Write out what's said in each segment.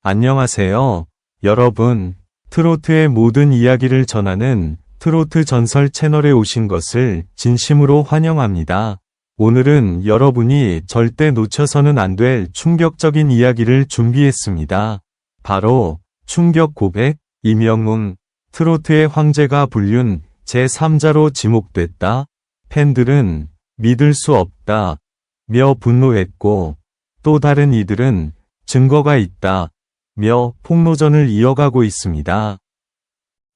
안녕하세요, 여러분. 트로트의 모든 이야기를 전하는 트로트 전설 채널에 오신 것을 진심으로 환영합니다. 오늘은 여러분이 절대 놓쳐서는 안 될 충격적인 이야기를 준비했습니다. 바로 충격 고백, 임영웅, 트로트의 황제가 불륜 제3자로 지목됐다. 팬들은 믿을 수 없다 며 분노했고, 또 다른 이들은 증거가 있다 며 폭로전을 이어가고 있습니다.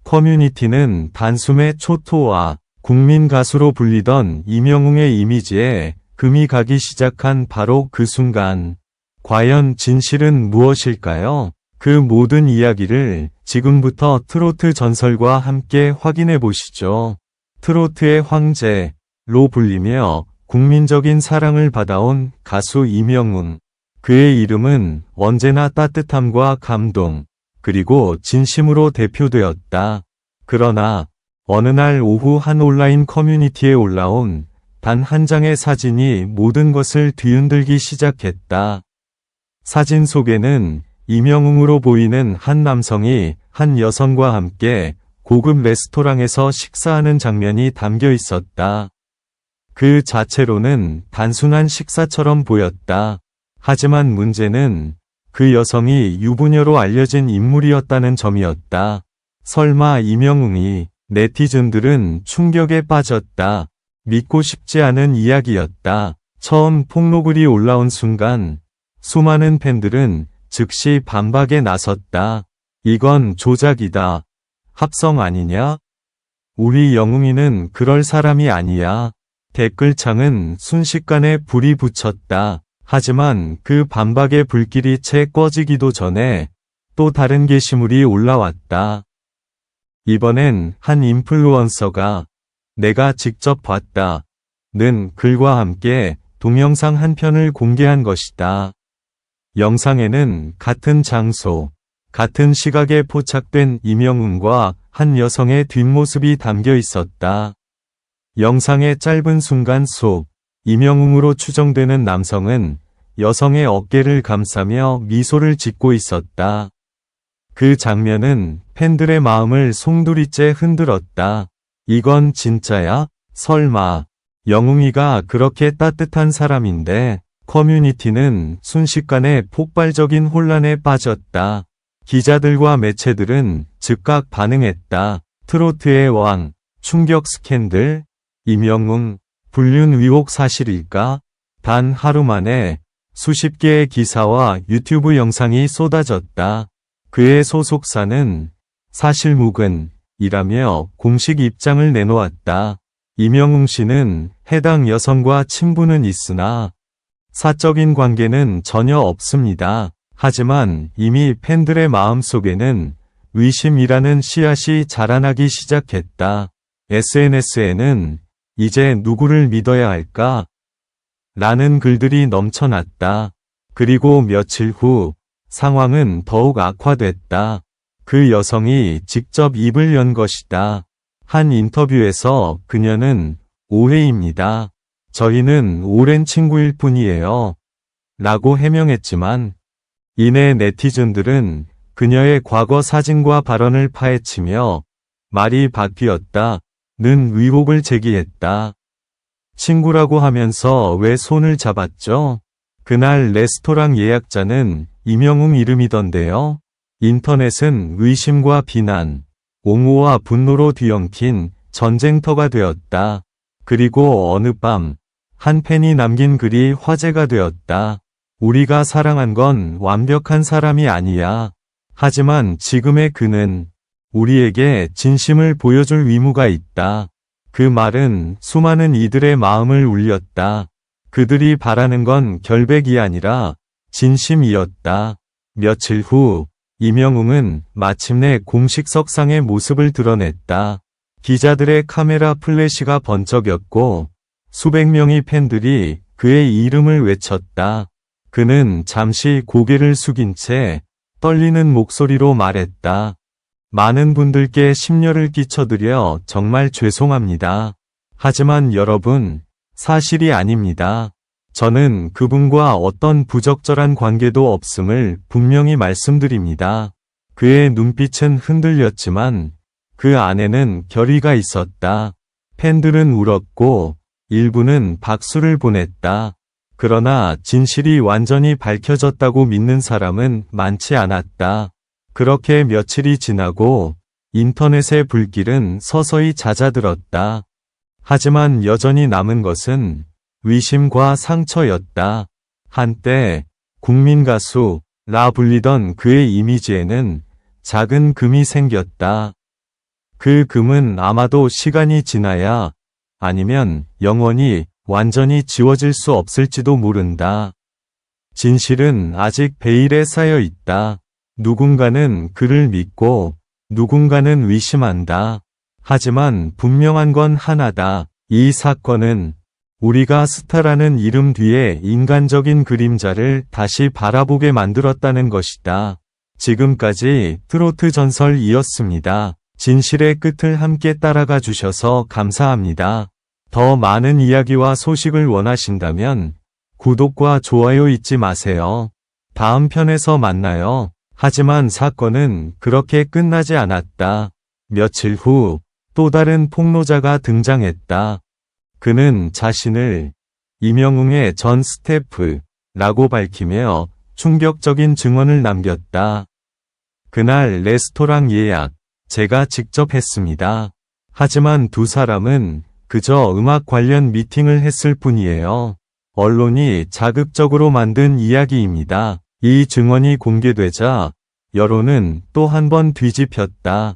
커뮤니티는 단숨에 초토화, 국민 가수로 불리던 임영웅의 이미지에 금이 가기 시작한 바로 그 순간, 과연 진실은 무엇일까요? 그 모든 이야기를 지금부터 트로트 전설과 함께 확인해 보시죠. 트로트의 황제로 불리며 국민적인 사랑을 받아온 가수 임영웅. 그의 이름은 언제나 따뜻함과 감동, 그리고 진심으로 대표되었다. 그러나 어느 날 오후 한 온라인 커뮤니티에 올라온 단 한 장의 사진이 모든 것을 뒤흔들기 시작했다. 사진 속에는 임영웅으로 보이는 한 남성이 한 여성과 함께 고급 레스토랑에서 식사하는 장면이 담겨 있었다. 그 자체로는 단순한 식사처럼 보였다. 하지만 문제는 그 여성이 유부녀로 알려진 인물이었다는 점이었다. 설마 임영웅이? 네티즌들은 충격에 빠졌다. 믿고 싶지 않은 이야기였다. 처음 폭로글이 올라온 순간 수많은 팬들은 즉시 반박에 나섰다. 이건 조작이다. 합성 아니냐? 우리 영웅이는 그럴 사람이 아니야. 댓글창은 순식간에 불이 붙였다. 하지만 그 반박의 불길이 채 꺼지기도 전에 또 다른 게시물이 올라왔다. 이번엔 한 인플루언서가 내가 직접 봤다는 글과 함께 동영상 한 편을 공개한 것이다. 영상에는 같은 장소, 같은 시각에 포착된 임영웅과 한 여성의 뒷모습이 담겨 있었다. 영상의 짧은 순간 속 임영웅으로 추정되는 남성은 여성의 어깨를 감싸며 미소를 짓고 있었다. 그 장면은 팬들의 마음을 송두리째 흔들었다. 이건 진짜야? 설마 영웅이가 그렇게 따뜻한 사람인데? 커뮤니티는 순식간에 폭발적인 혼란에 빠졌다. 기자들과 매체들은 즉각 반응했다. 트로트의 왕, 충격 스캔들, 임영웅, 불륜 의혹 사실일까? 단 하루 만에 수십 개의 기사와 유튜브 영상이 쏟아졌다. 그의 소속사는 사실무근이라며 공식 입장을 내놓았다. 임영웅 씨는 해당 여성과 친분은 있으나 사적인 관계는 전혀 없습니다. 하지만 이미 팬들의 마음속에는 의심이라는 씨앗이 자라나기 시작했다. SNS에는 이제 누구를 믿어야 할까? 라는 글들이 넘쳐났다. 그리고 며칠 후 상황은 더욱 악화됐다. 그 여성이 직접 입을 연 것이다. 한 인터뷰에서 그녀는 오해입니다. 저희는 오랜 친구일 뿐이에요. 라고 해명했지만 이내 네티즌들은 그녀의 과거 사진과 발언을 파헤치며 말이 바뀌었다. 는 의혹을 제기했다. 친구라고 하면서 왜 손을 잡았죠? 그날 레스토랑 예약자는 임영웅 이름이던데요. 인터넷은 의심과 비난, 옹호와 분노로 뒤엉킨 전쟁터가 되었다. 그리고 어느 밤, 한 팬이 남긴 글이 화제가 되었다. 우리가 사랑한 건 완벽한 사람이 아니야. 하지만 지금의 그는 우리에게 진심을 보여줄 의무가 있다. 그 말은 수많은 이들의 마음을 울렸다. 그들이 바라는 건 결백이 아니라 진심이었다. 며칠 후 임영웅은 마침내 공식 석상의 모습을 드러냈다. 기자들의 카메라 플래시가 번쩍였고 수백 명의 팬들이 그의 이름을 외쳤다. 그는 잠시 고개를 숙인 채 떨리는 목소리로 말했다. 많은 분들께 심려를 끼쳐드려 정말 죄송합니다. 하지만 여러분, 사실이 아닙니다. 저는 그분과 어떤 부적절한 관계도 없음을 분명히 말씀드립니다. 그의 눈빛은 흔들렸지만 그 안에는 결의가 있었다. 팬들은 울었고 일부는 박수를 보냈다. 그러나 진실이 완전히 밝혀졌다고 믿는 사람은 많지 않았다. 그렇게 며칠이 지나고 인터넷의 불길은 서서히 잦아들었다. 하지만 여전히 남은 것은 의심과 상처였다. 한때 국민 가수라 불리던 그의 이미지에는 작은 금이 생겼다. 그 금은 아마도 시간이 지나야 아니면 영원히 완전히 지워질 수 없을지도 모른다. 진실은 아직 베일에 쌓여 있다. 누군가는 그를 믿고 누군가는 의심한다. 하지만 분명한 건 하나다. 이 사건은 우리가 스타라는 이름 뒤에 인간적인 그림자를 다시 바라보게 만들었다는 것이다. 지금까지 트로트 전설이었습니다. 진실의 끝을 함께 따라가 주셔서 감사합니다. 더 많은 이야기와 소식을 원하신다면 구독과 좋아요 잊지 마세요. 다음 편에서 만나요. 하지만 사건은 그렇게 끝나지 않았다. 며칠 후 또 다른 폭로자가 등장했다. 그는 자신을 임영웅의 전 스태프라고 밝히며 충격적인 증언을 남겼다. 그날 레스토랑 예약 제가 직접 했습니다. 하지만 두 사람은 그저 음악 관련 미팅을 했을 뿐이에요. 언론이 자극적으로 만든 이야기입니다. 이 증언이 공개되자 여론은 또 한 번 뒤집혔다.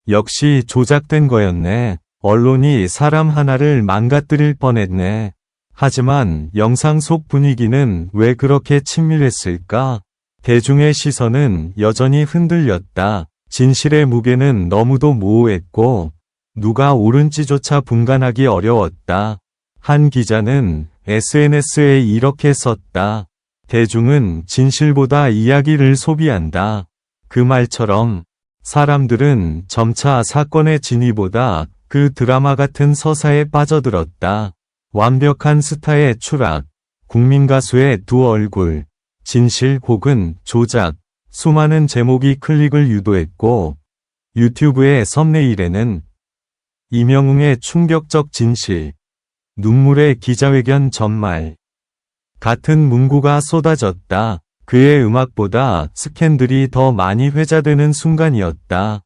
역시 조작된 거였네. 언론이 사람 하나를 망가뜨릴 뻔했네. 하지만 영상 속 분위기는 왜 그렇게 친밀했을까? 대중의 시선은 여전히 흔들렸다. 진실의 무게는 너무도 모호했고 누가 옳은지조차 분간하기 어려웠다. 한 기자는 SNS에 이렇게 썼다. 대중은 진실보다 이야기를 소비한다. 그 말처럼 사람들은 점차 사건의 진위보다 그 드라마 같은 서사에 빠져들었다. 완벽한 스타의 추락, 국민 가수의 두 얼굴, 진실 혹은 조작, 수많은 제목이 클릭을 유도했고 유튜브의 썸네일에는 임영웅의 충격적 진실, 눈물의 기자회견 전말 같은 문구가 쏟아졌다. 그의 음악보다 스캔들이 더 많이 회자되는 순간이었다.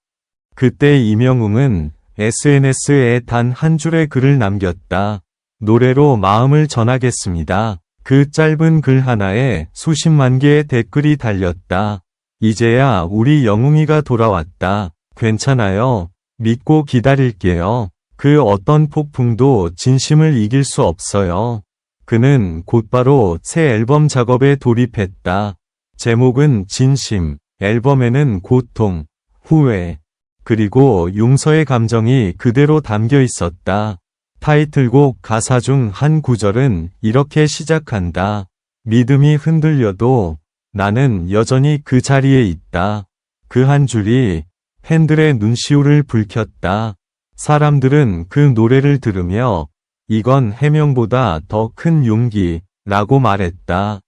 그때 임영웅은 SNS에 단 한 줄의 글을 남겼다. 노래로 마음을 전하겠습니다. 그 짧은 글 하나에 수십만 개의 댓글이 달렸다. 이제야 우리 영웅이가 돌아왔다. 괜찮아요. 믿고 기다릴게요. 그 어떤 폭풍도 진심을 이길 수 없어요. 그는 곧바로 새 앨범 작업에 돌입했다. 제목은 진심, 앨범에는 고통, 후회, 그리고 용서의 감정이 그대로 담겨 있었다. 타이틀곡 가사 중 한 구절은 이렇게 시작한다. 믿음이 흔들려도 나는 여전히 그 자리에 있다. 그 한 줄이 팬들의 눈시울을 붉혔다. 사람들은 그 노래를 들으며 이건 해명보다 더 큰 용기라고 말했다.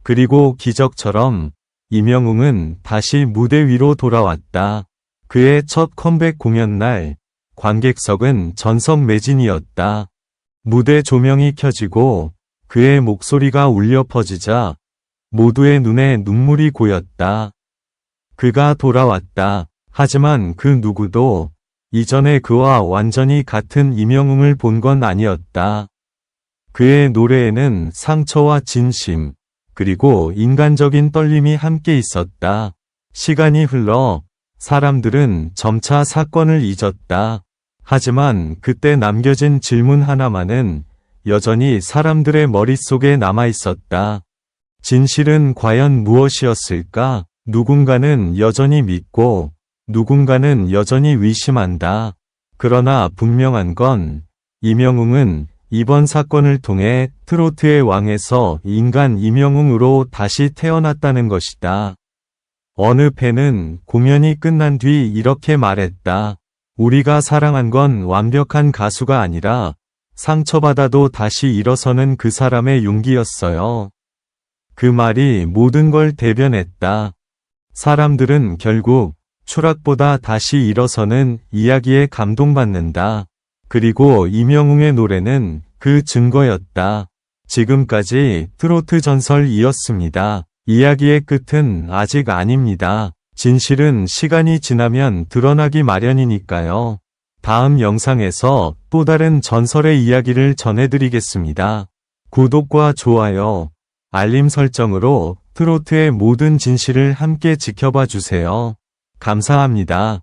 그리고 기적처럼 임영웅은 다시 무대 위로 돌아왔다. 그의 첫 컴백 공연 날 관객석은 전석 매진이었다. 무대 조명이 켜지고 그의 목소리가 울려 퍼지자 모두의 눈에 눈물이 고였다. 그가 돌아왔다. 하지만 그 누구도 이전에 그와 완전히 같은 임영웅을 본 건 아니었다. 그의 노래에는 상처와 진심, 그리고 인간적인 떨림이 함께 있었다. 시간이 흘러 사람들은 점차 사건을 잊었다. 하지만 그때 남겨진 질문 하나만은 여전히 사람들의 머릿속에 남아 있었다. 진실은 과연 무엇이었을까? 누군가는 여전히 믿고 누군가는 여전히 의심한다. 그러나 분명한 건 임영웅은 이번 사건을 통해 트로트의 왕에서 인간 임영웅으로 다시 태어났다는 것이다. 어느 팬은 공연이 끝난 뒤 이렇게 말했다. 우리가 사랑한 건 완벽한 가수가 아니라 상처받아도 다시 일어서는 그 사람의 용기였어요. 그 말이 모든 걸 대변했다. 사람들은 결국 추락보다 다시 일어서는 이야기에 감동받는다. 그리고 이명웅의 노래는 그 증거였다. 지금까지 트로트 전설이었습니다. 이야기의 끝은 아직 아닙니다. 진실은 시간이 지나면 드러나기 마련이니까요. 다음 영상에서 또 다른 전설의 이야기를 전해드리겠습니다. 구독과 좋아요, 알림 설정으로 트로트의 모든 진실을 함께 지켜봐 주세요. 감사합니다.